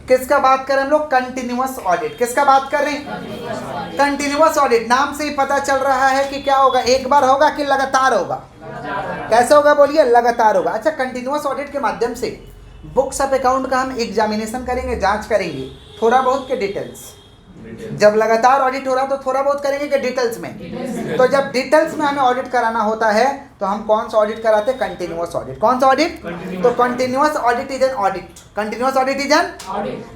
किसका बात कर रहे हैं हम लोग? Continuous audit. किसका बात कर रहे हैं? Continuous audit. नाम से ही पता चल रहा है कि क्या होगा, एक बार होगा कि लगातार होगा? कैसे होगा बोलिए? लगातार होगा। अच्छा, कंटिन्यूअस ऑडिट के माध्यम से बुक्स ऑफ अकाउंट का हम एग्जामिनेशन करेंगे, जांच करेंगे थोड़ा बहुत के डिटेल्स। जब लगातार ऑडिट हो रहा तो थोड़ा बहुत करेंगे कि डिटेल्स में? तो जब डिटेल्स में हमें ऑडिट कराना होता है तो हम कौन सा ऑडिट कराते हैं? Continuous audit. कौन सा ऑडिट? तो continuous audit is an audit. Continuous audit is N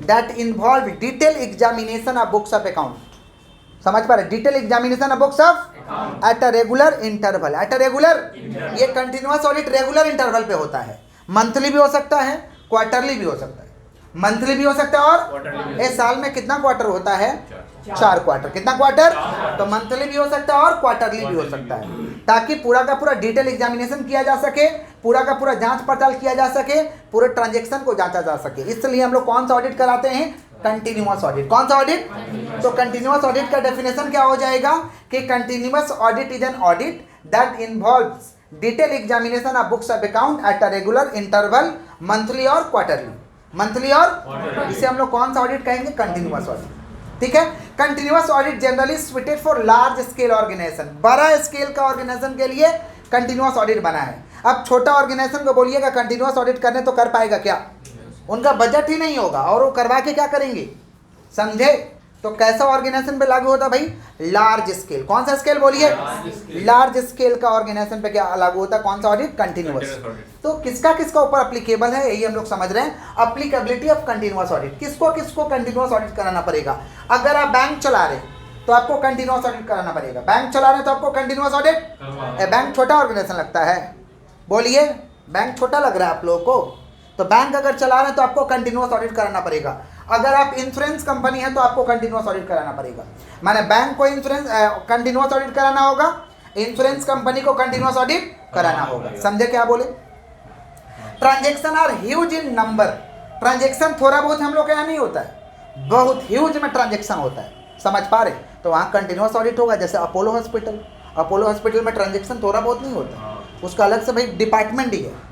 that involve detail examination of books of account. समझ पा रहे? Detail examination of books of eight a regular interval. Eight a regular, ये continuous audit regular interval पे होता है। Monthly भी हो सकता है, क्वार्टरली भी हो सकता है। मंथली भी हो सकता है और इस साल में कितना क्वार्टर होता है? 4 क्वार्टर। कितना क्वार्टर? तो मंथली भी हो सकता है और क्वार्टरली भी हो सकता है, ताकि पूरा का पूरा डिटेल एग्जामिनेशन किया जा सके, पूरा का पूरा जांच पड़ताल किया जा सके, पूरे ट्रांजैक्शन को जांचा जा सके। इसलिए हम लोग कौन सा ऑडिट कराते हैं? Continuous audit. कौन सा ऑडिट? तो कंटिन्यूअस ऑडिट का डेफिनेशन क्या हो जाएगा कि continuous audit is an audit that involves detail examination of books of account at a regular interval, monthly और क्वार्टरली। मंथली और इसे हम लोग कौन सा ऑडिट कहेंगे? Continuous audit. ठीक है। Continuous audit generally suited for large scale organisation. बड़ा स्केल का ऑर्गेनाइजेशन के लिए कंटिन्यूअस ऑडिट बना है। अब छोटा ऑर्गेनाइजेशन को बोलिएगा कंटिन्यूअस ऑडिट करने तो कर पाएगा क्या? उनका बजट ही नहीं होगा और वो करवा के क्या करेंगे? समझे? तो कैसा ऑर्गेनाइजेशन पे लागू होता है भाई? Large scale. कौन सा स्केल बोलिए? लार्ज स्केल का ऑर्गेनाइजेशन पे क्या लागू होता है? कौन सा ऑडिट? कंटिन्यूअस। तो किसका किसका ऊपर अप्लीकेबल है यही हम लोग समझ रहे हैं। Applicability of continuous audit. किसको किसको कंटिन्यूअस ऑडिट कराना पड़ेगा? अगर आप बैंक चला रहे तो आपको कंटिन्यूअस ऑडिट कराना पड़ेगा। बैंक चला रहे तो आपको कंटिन्यूअस ऑडिट। बैंक छोटा ऑर्गेनाइजेशन लगता है? बोलिए, बैंक छोटा लग रहा है आप लोगों को? तो बैंक अगर चला रहे हैं तो आपको कंटिन्यूअस ऑडिट कराना पड़ेगा। अगर आप इंश्योरेंस कंपनी है तो आपको कंटिन्यूअस ऑडिट कराना पड़ेगा। माने बैंक को इंश्योरेंस कंटिन्यूअस ऑडिट कराना होगा, इंश्योरेंस कंपनी को कंटिन्यूअस ऑडिट कराना होगा। समझे क्या बोले? Transaction are huge in number. Transaction थोड़ा बहुत हम लोग के यहाँ नहीं होता है, बहुत ह्यूज में ट्रांजैक्शन होता है। समझ पा रहे? तो वहाँ कंटिन्यूअस ऑडिट होगा। जैसे अपोलो हॉस्पिटल, अपोलो हॉस्पिटल में ट्रांजैक्शन थोड़ा बहुत नहीं होता, उसका अलग से भाई डिपार्टमेंट ही है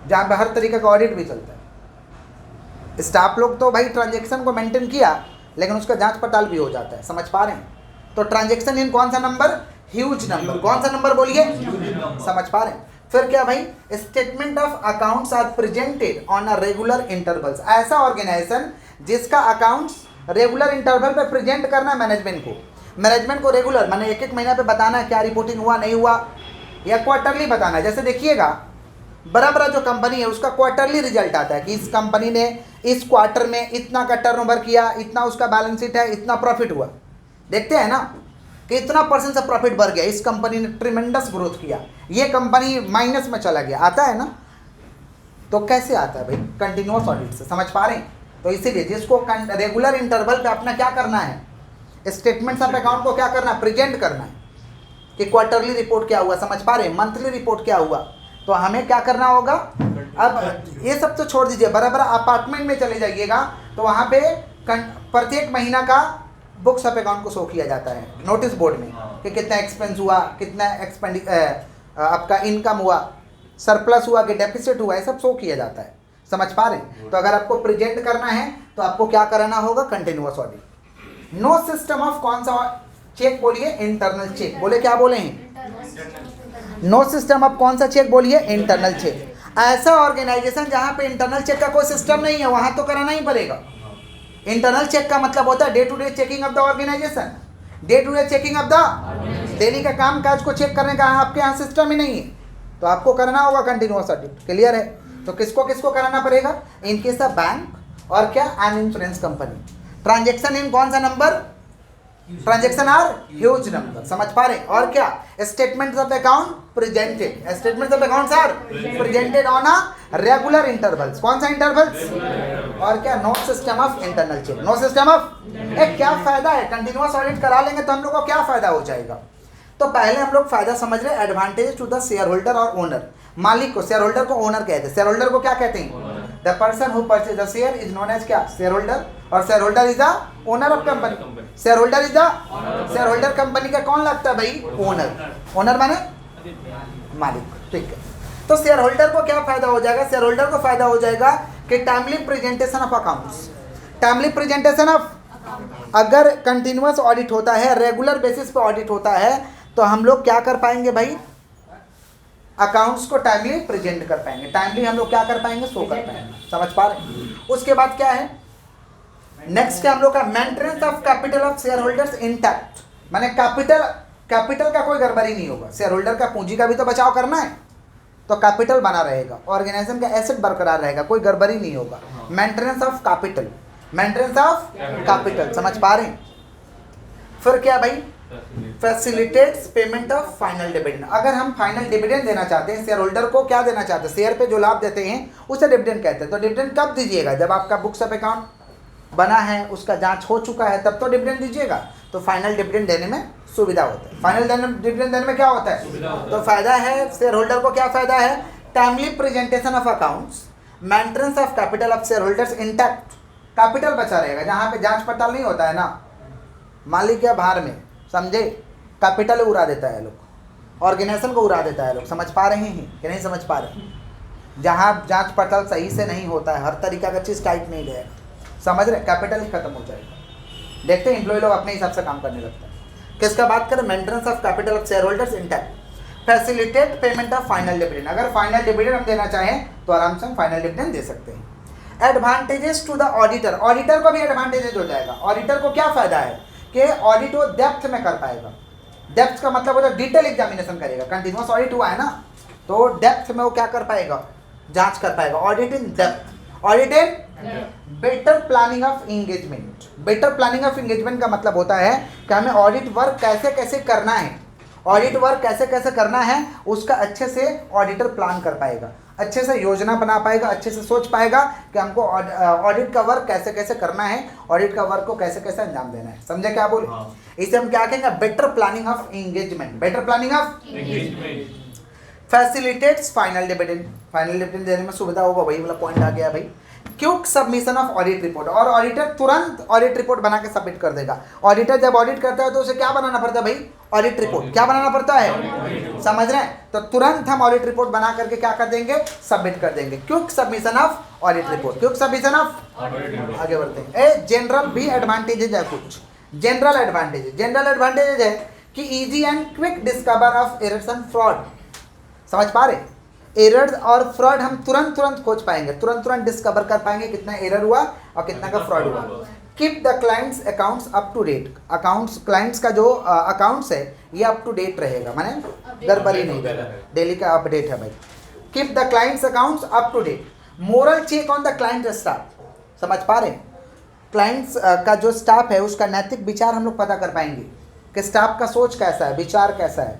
जहाँ पे हर तरीके का ऑडिट भी चलता है। स्टाफ लोग तो भाई ट्रांजैक्शन को मेंटेन किया, लेकिन उसका जांच पड़ताल भी हो जाता है। समझ पा रहे हैं? तो ट्रांजैक्शन इन कौन सा नंबर? Huge number. कौन सा नंबर बोलिए? समझ पा रहे हैं? फिर क्या भाई? Statement of accounts are presented on a regular intervals. ऐसा ऑर्गेनाइजेशन जिसका अकाउंट्स रेगुलर इंटरवल पे प्रेजेंट करना है मैनेजमेंट को रेगुलर, माने एक एक महीना पे बताना है क्या रिपोर्टिंग हुआ नहीं हुआ, या क्वार्टरली बताना है। जैसे देखिएगा, बड़ा बड़ा जो कंपनी है उसका क्वार्टरली रिजल्ट आता है कि इस कंपनी ने इस क्वार्टर में इतना का टर्नओवर किया, इतना उसका बैलेंस शीट है, इतना प्रॉफिट हुआ। देखते हैं ना कि इतना % से प्रॉफिट बढ़ गया, इस कंपनी ने ट्रिमेंडस ग्रोथ किया, ये कंपनी माइनस में चला गया। आता है ना? तो कैसे आता है भाई? कंटिन्यूअस ऑडिट से। समझ पा रहे हैं? तो इसीलिए जिसको रेगुलर इंटरवल पे अपना क्या करना है, स्टेटमेंट्स ऑफ अकाउंट को क्या करना है? प्रेजेंट करना है कि क्वार्टरली रिपोर्ट क्या हुआ। समझ पा रहे हैं? मंथली रिपोर्ट क्या हुआ। तो हमें क्या करना होगा? अब ये सब तो छोड़ दीजिए, बराबर अपार्टमेंट में चले जाइएगा तो वहाँ पे प्रत्येक महीना का बुक्स ऑफ अकाउंट को शो किया जाता है नोटिस बोर्ड में कि कितना एक्सपेंस हुआ, कितना आपका इनकम हुआ, सरप्लस हुआ कि डेफिसिट हुआ, ये सब शो किया जाता है। समझ पा रहे हैं? तो अगर आपको प्रेजेंट करना है तो आपको क्या कराना होगा? Continuous audit. No system of कौन सा चेक बोलिए? Internal check. बोले क्या बोले हैं? नो सिस्टम ऑफ कौन सा चेक बोलिए? Internal check. ऐसा ऑर्गेनाइजेशन जहां पे इंटरनल चेक का कोई सिस्टम नहीं है वहां तो कराना ही पड़ेगा। इंटरनल चेक का मतलब होता है day to day checking of the organisation, day to day checking of the daily का काम काज को चेक करने का आपके यहाँ सिस्टम ही नहीं है, तो आपको करना होगा कंटिन्यूअस ऑडिट। क्लियर है? तो किसको किसको कराना पड़ेगा? इन केस ऑफ बैंक और क्या? An insurance company. Transaction in कौन सा नंबर? Transaction are huge number. समझ पा रहे हैं? और क्या? Statements of account presented. Statements of accounts are presented on a regular intervals. कौन सा इंटरवल्स? और क्या? No system of internal check. No system of क्या फायदा है? कंटिन्यूअस ऑडिट करा लेंगे तो हम लोग को क्या फायदा हो जाएगा? तो पहले हम लोग फायदा समझ रहे, advantage to the share holder और ओनर। मालिक को, शेयर होल्डर को ओनर कहते हैं। शेयर होल्डर को क्या कहते हैं? The person who purchase the share is known as क्या? Share holder. और share holder is the owner of company. Share holder is the share holder company का कौन लगता है भाई? ओनर। ओनर माने मालिक। ठीक है। तो शेयर होल्डर को क्या फायदा हो जाएगा? शेयर होल्डर को फायदा हो जाएगा कि timely presentation of accounts. Timely presentation of, अगर कंटिन्यूअस ऑडिट होता है, रेगुलर बेसिस पे ऑडिट होता है, तो हम लोग क्या कर पाएंगे भाई, अकाउंट्स को टाइमली प्रेजेंट कर पाएंगे। टाइमली हम लोग क्या कर पाएंगे, शो कर पाएंगे। समझ पा रहे हैं? उसके बाद क्या है नेक्स्ट, क्या हम लोग का, maintenance of capital of share holders intact, माने कैपिटल का कोई गड़बड़ी नहीं होगा। शेयर होल्डर का पूंजी का भी तो बचाव करना है, तो कैपिटल बना रहेगा, ऑर्गेनाइजेशन का एसेट बरकरार रहेगा, कोई गड़बड़ी नहीं होगा। Maintenance of capital, maintenance of capital, समझ पा रहे हैं? फिर क्या भाई, facilitates payment of final dividend. अगर हम फाइनल डिविडेंड देना चाहते हैं, शेयर होल्डर को क्या देना चाहते हैं, शेयर पे जो लाभ देते हैं उसे डिविडेंड कहते हैं। तो डिविडेंड कब दीजिएगा, जब आपका बुक्स ऑफ अकाउंट बना है, उसका जांच हो चुका है, तब तो डिविडेंड दीजिएगा। तो फाइनल डिविडेंड देने में सुविधा होता है। फाइनल डिविडेंड देने में क्या होता है, तो फायदा है शेयर होल्डर को। क्या फायदा है, timely presentation of accounts, maintenance of capital of share holders intact, capital बचा रहेगा। जहाँ पे जांच पड़ताल नहीं होता है ना, मालिक या बाहर में, समझे, कैपिटल उड़ा देता है लोग, ऑर्गेनाइजेशन को उड़ा देता है लोग। समझ पा रहे हैं कि नहीं समझ पा रहे हैं? जहाँ जांच पड़ताल सही से नहीं होता है, हर तरीका का चीज़ टाइट नहीं रहेगा, समझ रहे, कैपिटल ही खत्म हो जाएगा। देखते हैं एम्प्लॉय लोग अपने हिसाब से काम करने लगता है। किसका बात करें, maintenance of capital of share holders intact, facilitate payment of final dividend. अगर फाइनल डिविडेंड हम देना चाहें तो आराम से हम फाइनल डिविडेंड दे सकते हैं। Advantages to the auditor, auditor को भी एडवांटेजेस हो जाएगा। ऑडिटर को क्या फायदा है कि ऑडिट वो डेप्थ में कर पाएगा। डेप्थ का मतलब होता है डिटेल एग्जामिनेशन करेगा। कंटिन्यूअस ऑडिट हुआ है ना, तो डेप्थ में वो क्या कर पाएगा, जांच कर पाएगा। Audit in depth, audit in better planning of engagement. Better planning of engagement का मतलब होता है कि हमें ऑडिट वर्क कैसे कैसे करना है, ऑडिट वर्क कैसे कैसे करना है, उसका अच्छे से ऑडिटर प्लान कर पाएगा, अच्छे से योजना बना पाएगा, अच्छे से सोच पाएगा कि हमको ऑडिट का वर्क कैसे कैसे करना है, ऑडिट का वर्क को कैसे कैसे अंजाम देना है। समझे क्या बोले? इसे हम क्या कहेंगे, better planning of engagement, better planning of engagement. Facilitates final dividend, final dividend देने में सुविधा होगा, वही वाला पॉइंट आ गया भाई। Quick submission of audit report, और ऑडिटर तुरंत ऑडिट रिपोर्ट बना के सबमिट कर देगा। ऑडिटर जब ऑडिट करता है तो उसे क्या बनाना पड़ता है भाई, ऑडिट रिपोर्ट। क्या बनाना पड़ता है, समझ रहे हैं? तो तुरंत हम ऑडिट रिपोर्ट बना करके क्या कर देंगे, सबमिट कर देंगे। Quick submission of audit report, quick submission of, आगे बढ़ते हैं। जनरल भी एडवांटेजेज है कुछ, जनरल एडवांटेजेज है कि easy and quick discover of errors and fraud. समझ पा रहे? एरर्स और फ्रॉड हम तुरंत खोज पाएंगे, तुरंत डिस्कवर कर पाएंगे कितना एरर हुआ और कितना का फ्रॉड हुआ। Keep the clients accounts up to date, accounts, clients का जो अकाउंट्स है ये अप टू डेट रहेगा, माने गड़बड़ी नहीं रहेगा, डेली का अपडेट है भाई। Keep the clients accounts up to date. Moral check on the client staff, समझ पा रहे? क्लाइंट्स का जो स्टाफ है उसका नैतिक विचार हम लोग पता कर पाएंगे कि स्टाफ का सोच कैसा है, विचार कैसा है।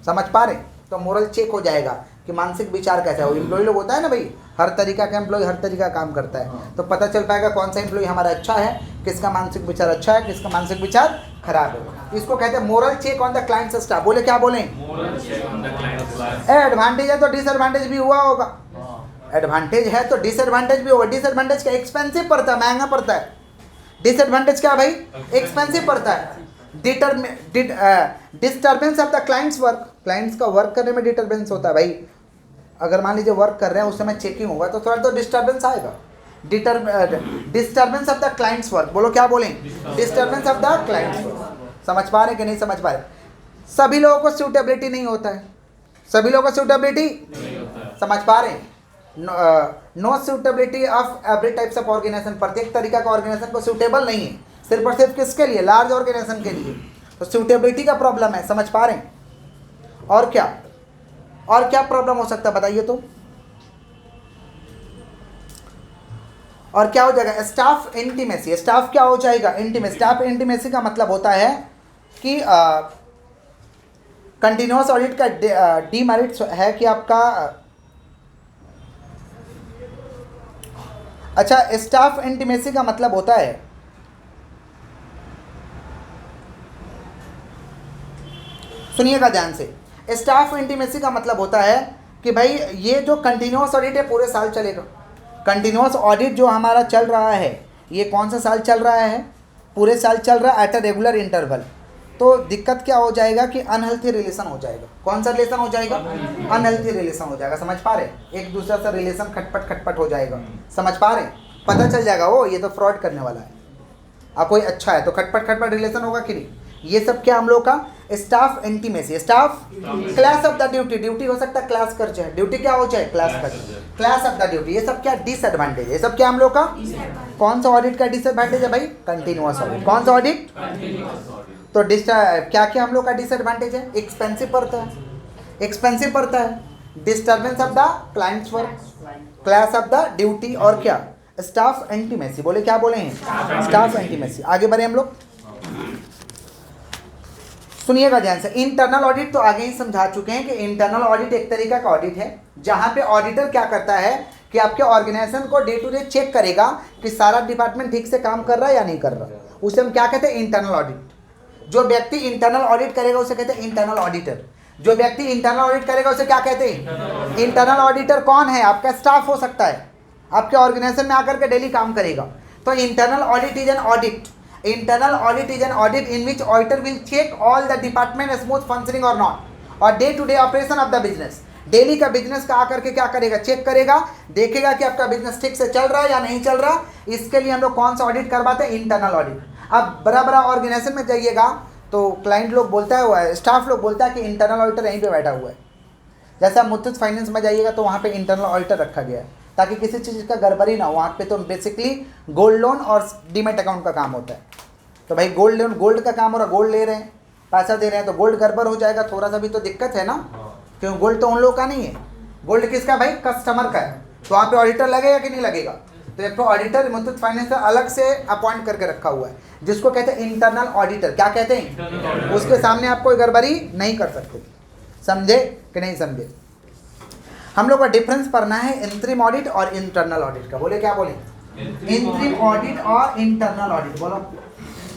समझ पा रहे? तो मोरल चेक हो जाएगा कि मानसिक विचार कैसा है। वो एम्प्लॉय लोग होता है ना भाई, हर तरीका का एम्प्लॉय हर तरीका का काम करता है, तो पता चल पाएगा कौन सा एम्प्लॉय हमारा अच्छा है, किसका मानसिक विचार अच्छा है, किसका मानसिक विचार खराब है। इसको कहते हैं moral check on the client staff. बोले क्या बोले? एडवांटेज है तो डिसएडवांटेज भी हुआ होगा, एडवांटेज है तो डिसएडवांटेज भी होगा। डिसएडवांटेज क्या, एक्सपेंसिव पड़ता है, महंगा पड़ता है। डिसएडवांटेज क्या भाई, एक्सपेंसिव पड़ता है। Disturbance of the clients work, clients का वर्क करने में डिस्टर्बेंस होता है भाई। अगर मान लीजिए वर्क कर रहे हैं उस समय चेकिंग होगा तो थोड़ा तो डिस्टर्बेंस आएगा। Disturbance of the clients work, बोलो क्या बोलें, disturbance of the clients work. समझ पा रहे कि नहीं समझ पा रहे? सभी लोगों को सूटेबिलिटी नहीं होता है, सभी लोगों को सूटेबिलिटी, समझ पा रहे हैं? No suitability of every types of organisation, प्रत्येक तरीका का ऑर्गेनाइजेशन को सूटेबल नहीं है, सिर्फ और सिर्फ किसके लिए, लार्ज ऑर्गेनाइजेशन के लिए। तो सूटेबिलिटी का प्रॉब्लम है, समझ पा रहे हैं? और क्या प्रॉब्लम हो सकता है बताइए तो? और क्या हो जाएगा, स्टाफ इंटीमेसी। स्टाफ क्या हो जाएगा, इंटीमेसी। स्टाफ इंटीमेसी का मतलब होता है कि कंटिन्यूअस ऑडिट का डीमेरिट है कि आपका, अच्छा, स्टाफ इंटीमेसी का मतलब होता है, सुनिएगा ध्यान से, स्टाफ इंटीमेसी का मतलब होता है कि भाई ये जो कंटिन्यूअस ऑडिट है पूरे साल चलेगा। कंटिन्यूअस ऑडिट जो हमारा चल रहा है ये कौन सा साल चल रहा है, पूरे साल चल रहा है एट अ रेगुलर इंटरवल। तो दिक्कत क्या हो जाएगा कि अनहेल्थी रिलेशन हो जाएगा। कौन सा रिलेशन हो जाएगा, अनहेल्थी रिलेशन हो जाएगा। समझ पा रहे? एक दूसरे से रिलेशन खटपट हो जाएगा, समझ पा रहे? पता चल जाएगा वो ये तो फ्रॉड करने वाला है। अब कोई अच्छा है तो खटपट खटपट रिलेशन होगा कि नहीं। ये सब क्या हम लोग का staff intimacy, staff class of the duty, duty हो सकता है क्लास कर जाए, ड्यूटी क्या हो जाए क्लास कर, क्लास ऑफ द ड्यूटी, ये सब क्या डिसएडवांटेज है, ये सब क्या हम लोग का। कौन सा ऑडिट का डिसएडवांटेज है भाई, कंटिन्यूअस ऑडिट। कौन सा ऑडिट, तो क्या क्या हम लोग का डिसएडवांटेज है, एक्सपेंसिव पड़ता है, एक्सपेंसिव पड़ता है, disturbance of the clients work, class of the duty, और क्या स्टाफ इंटीमेसी। बोले क्या बोले हैं, स्टाफ इंटीमेसी। आगे बढ़े हम लोग, सुनिएगा ध्यान से। इंटरनल ऑडिट तो आगे ही समझा चुके हैं कि इंटरनल ऑडिट एक तरीका का ऑडिट है जहां पे ऑडिटर क्या करता है कि आपके ऑर्गेनाइजेशन को डे टू डे चेक करेगा कि सारा डिपार्टमेंट ठीक से काम कर रहा है या नहीं कर रहा। उसे हम क्या कहते हैं, इंटरनल ऑडिट। जो व्यक्ति इंटरनल ऑडिट करेगा उसे कहते हैं इंटरनल ऑडिटर। जो व्यक्ति इंटरनल ऑडिट करेगा उसे क्या कहते हैं, इंटरनल ऑडिटर। कौन है, आपका स्टाफ हो सकता है, आपके ऑर्गेनाइजेशन में आकर के डेली काम करेगा। तो internal audit is an audit, internal audit is an audit in which auditor will check all the department smooth functioning or not, और day to day operation of the business। Daily का business का आकर के क्या करेगा, check करेगा, देखेगा कि आपका बिजनेस ठीक से चल रहा है या नहीं चल रहा। इसके लिए हम लोग कौन सा ऑडिट करवाते हैं, इंटरनल ऑडिट। अब बड़ा बड़ा ऑर्गेनाइजेशन में जाइएगा तो क्लाइंट लोग बोलता है, स्टाफ लोग बोलता है कि इंटरनल ऑडिटर यहीं पे बैठा हुआ है। जैसे आप मुथूट फाइनेंस में जाइएगा तो वहाँ पे इंटरनल ऑडिटर रखा गया है ताकि किसी चीज़ का गड़बड़ी ना हो। वहाँ पे तो बेसिकली गोल्ड लोन और डीमेट अकाउंट का काम होता है। तो भाई गोल्ड लोन, गोल्ड का काम हो रहा, गोल्ड ले रहे हैं, पैसा दे रहे हैं, तो गोल्ड गड़बड़ हो जाएगा, थोड़ा सा भी तो दिक्कत है ना, क्योंकि गोल्ड तो उन लोगों का नहीं है, गोल्ड किसका भाई, कस्टमर का है। तो वहाँ पे ऑडिटर लगेगा कि नहीं लगेगा। तो एक तो ऑडिटर मुथूट फाइनेंस अलग से अपॉइंट करके रखा हुआ है जिसको कहते हैं इंटरनल ऑडिटर। क्या कहते हैं, उसके सामने आप कोई गड़बड़ी नहीं कर सकते। समझे कि नहीं समझे। हम लोग का डिफरेंस पढ़ना है इंटरिम ऑडिट और इंटरनल ऑडिट का। बोले क्या बोले, इंटरिम ऑडिट और इंटरनल ऑडिट। बोलो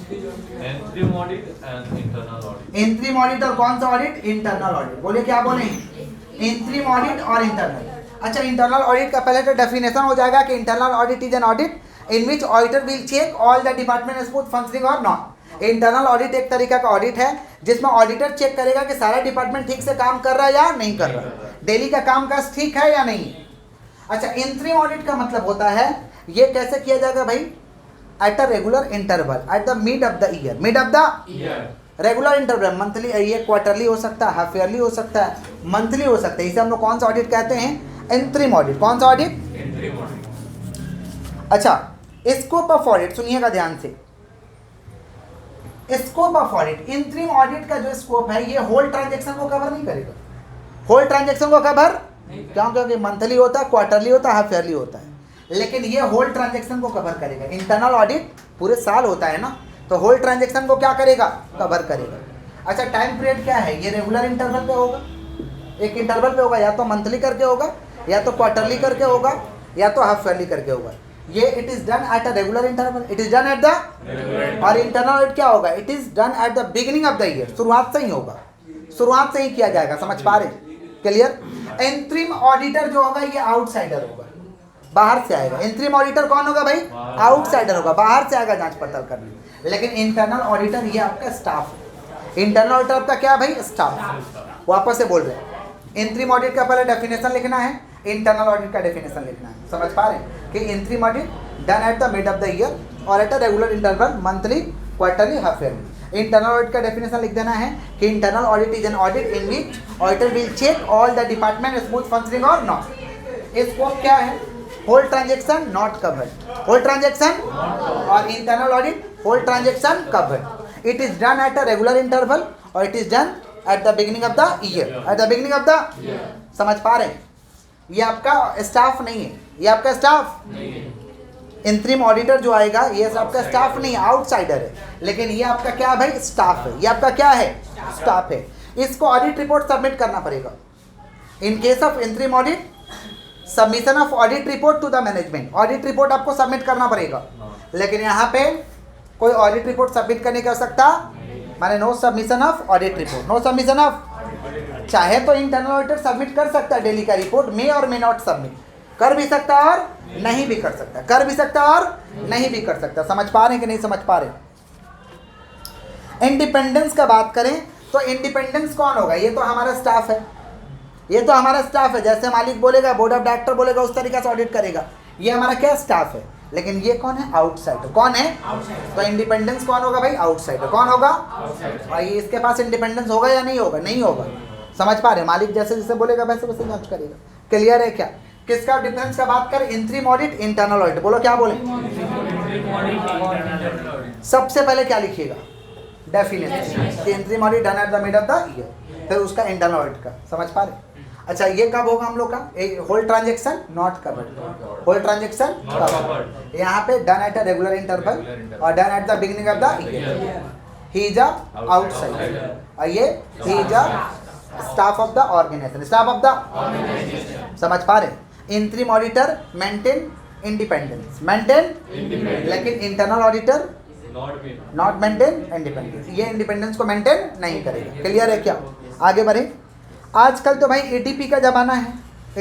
interim audit and internal audit. Interim audit और कौन सा ऑडिट, इंटरनल ऑडिट। बोले क्या बोले, इंटरिम ऑडिट और इंटरनल। अच्छा, इंटरनल ऑडिट का पहले तो डेफिनेशन हो जाएगा कि internal audit is an audit in which auditor will check all the department smooth functioning और नॉट। इंटरनल ऑडिट एक तरीका का ऑडिट है जिसमें ऑडिटर चेक करेगा कि सारा डिपार्टमेंट ठीक से काम कर रहा है या नहीं कर रहा, डेली का काम काज ठीक है या नहीं। अच्छा, इंटरिम ऑडिट का मतलब होता है ये कैसे किया जाएगा भाई, eight a regular interval, eight the mid of the year, mid of the regular interval, monthly, ये क्वार्टरली हो सकता है, हाफ ईयरली हो सकता है, मंथली हो सकता है। इसे हम लोग कौन सा ऑडिट कहते हैं, इंटरिम ऑडिट। कौन सा ऑडिट, इंटरिम ऑडिट। अच्छा, स्कोप ऑफ ऑडिट सुनिएगा ध्यान से। Scope of audit, interim audit का जो स्कोप है ये होल ट्रांजैक्शन को कवर नहीं करेगा। होल ट्रांजैक्शन को कवर क्यों, क्योंकि मंथली होता है, क्वार्टरली होता है, हाफ ईयरली होता है, लेकिन ये होल ट्रांजैक्शन को कवर करेगा। इंटरनल ऑडिट पूरे साल होता है ना, तो होल ट्रांजैक्शन को क्या करेगा, कवर करेगा। अच्छा, टाइम पीरियड क्या है, ये रेगुलर इंटरवल पे होगा, एक इंटरवल पे होगा, या तो मंथली करके होगा, या तो क्वार्टरली करके होगा, या तो हाफ ईयरली करके होगा। ये it is done at a regular interval, it is done at the, और इंटरनल ऑडिट क्या होगा, it is done at the beginning of the year, शुरुआत से ही होगा, शुरुआत से ही किया जाएगा। समझ पा रहे, क्लियर। इंटरिम ऑडिटर जो होगा ये आउटसाइडर होगा, बाहर से आएगा। इंटरिम ऑडिटर कौन होगा भाई, आउटसाइडर होगा, बाहर से आएगा जांच पड़ताल करने। लेकिन इंटरनल ऑडिटर ये आपका स्टाफ है। इंटरनल ऑडिटर आपका क्या भाई, स्टाफ। वापस से बोल रहे हैं, इंटरिम ऑडिट का पहले डेफिनेशन लिखना है, इंटरनल ऑडिट का डेफिनेशन लिखना है। समझ पा रहे हैं कि interim audit done at the mid of the year और at a regular interval, monthly, quarterly, half yearly. Internal audit का डेफिनेशन लिख देना है कि internal audit is an audit in which auditor will check all the department smooth functioning और not. Scope क्या है, whole transaction not covered, whole transaction, और internal audit whole transaction covered. It is done at a regular interval और it is done at the beginning of the year, eight the beginning of the. समझ पा रहे हैं, ये आपका staff नहीं है, ये आपका स्टाफ नहीं है। इंटरिम ऑडिटर जो आएगा ये आपका स्टाफ नहीं है, आउटसाइडर है, लेकिन ये आपका क्या भाई, स्टाफ है। ये आपका क्या है, स्टाफ है। इसको ऑडिट रिपोर्ट सबमिट करना पड़ेगा। In case of interim audit, submission of audit report to the management, audit report आपको सबमिट करना पड़ेगा। लेकिन यहाँ पे कोई ऑडिट रिपोर्ट सबमिट करने की आवश्यकता, माने no submission of audit report, no submission of. चाहे तो इंटरनल ऑडिटर सबमिट कर सकता है डेली का रिपोर्ट, मे और मे नॉट सबमिट, कर भी सकता और नहीं भी कर सकता, कर भी सकता और नहीं भी कर सकता। समझ पा रहे हैं कि नहीं समझ पा रहे। इंडिपेंडेंस का बात करें तो इंडिपेंडेंस कौन होगा, ये तो हमारा स्टाफ है, ये तो हमारा स्टाफ है। जैसे मालिक बोलेगा, बोर्ड ऑफ डायरेक्टर बोलेगा, उस तरीके से ऑडिट करेगा। ये हमारा क्या स्टाफ है। लेकिन ये कौन है? आउटसाइडर। कौन है? तो इंडिपेंडेंस कौन होगा भाई? आउटसाइडर। कौन होगा? भाई इसके पास इंडिपेंडेंस होगा या नहीं होगा? नहीं होगा। समझ पा रहे? मालिक जैसे जैसे बोलेगा वैसे वैसे जांच करेगा। क्लियर है क्या? किसका डिफरेंस का बात करें? Interim audit, internal audit. बोलो क्या बोले? सबसे पहले क्या लिखिएगा? Definition. Interim audit done at the mid of the year, फिर उसका इंटरनल ऑडिट का। समझ पा रहे? अच्छा ये कब होगा हम लोग का? Whole transaction not covered. Whole transaction covered. यहाँ पे done at a regular interval और done at the beginning of the year. He is a outsider और ये he is a staff of the organisation. Staff of the, समझ पा रहे? Interim auditor maintain independence, maintain, लेकिन internal auditor not maintain independence. ये independence को maintain नहीं करेगा। क्लियर है क्या? आगे बढ़े। आजकल तो भाई एटीपी का जमाना है।